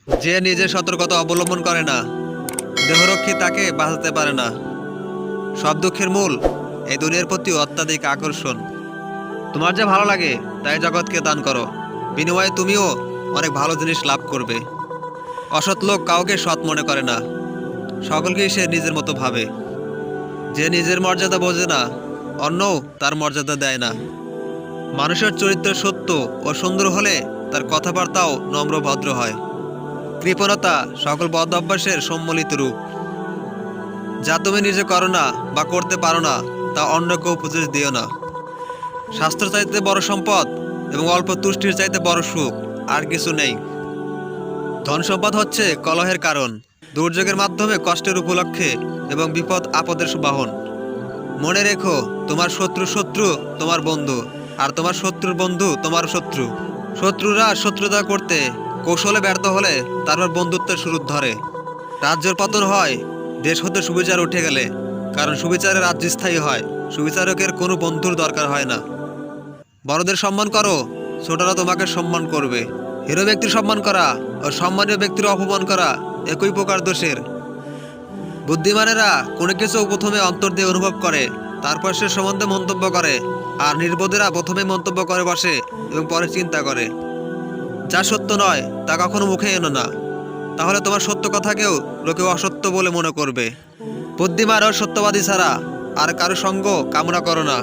যে নিজের সতর্কতা অবলম্বন করে না, দেহরক্ষী তাকে বাঁচাতে পারে না। সব দুঃখের মূল এই দুনিয়ার প্রতি অত্যাধিক আকর্ষণ। তোমার যে ভালো লাগে তাই জগৎকে দান করো, বিনিময়ে তুমিও অনেক ভালো জিনিস লাভ করবে। অসৎ লোক কাউকে সৎ মনে করে না, সকলকেই সে নিজের মতো ভাবে। যে নিজের মর্যাদা বোঝে না, অন্যও তার মর্যাদা দেয় না। মানুষের চরিত্র সত্য ও সুন্দর হলে তার কথাবার্তাও নম্র ভদ্র হয়। কৃপণতা সকল বদ অভ্যাসের সম্মিলিত রূপ। যা তুমি নিজে করো না বা করতে পারো না, তা অন্যকে উপদেশ দিও না। স্বাস্থ্য চাইতে বড় সম্পদ এবং অল্প তুষ্টির চাইতে বড় সুখ আর কিছু নেই। ধন সম্পদ হচ্ছে কলহের কারণ, দুর্যোগের মাধ্যমে কষ্টের উপলক্ষে এবং বিপদ আপদের বাহন। মনে রেখো, তোমার শত্রু তোমার বন্ধু, আর তোমার শত্রুর বন্ধু তোমার শত্রু। শত্রুরা শত্রুতা করতে কৌশলে ব্যর্থ হলে তারপর বন্ধুত্বের শুরু ধরে। রাজ্যের পতন হয় দেশ হতে সুবিচার উঠে গেলে, কারণ সুবিচারে রাজ্য স্থায়ী হয়। সুবিচারকের কোনো বন্ধুর দরকার হয় না। বড়দের সম্মান করো, ছোটরা তোমাকে সম্মান করবে। হিরো ব্যক্তির সম্মান করা ও সম্মানীয় ব্যক্তির অপমান করা একই প্রকার দোষের। বুদ্ধিমানেরা কোনো কিছু প্রথমে অন্তর দিয়ে অনুভব করে, তারপর সে সম্বন্ধে মন্তব্য করে, আর নির্বোধেরা প্রথমে মন্তব্য করে বসে এবং পরে চিন্তা করে। যা সত্য নয় তা কখনো মুখে এনো না, তাহলে তোমার সত্য কথাকেও লোকে অসত্য বলে মনে করবে। বুদ্ধিমান ও সত্যবাদী ছাড়া আর কারো সঙ্গ কামনা করো না।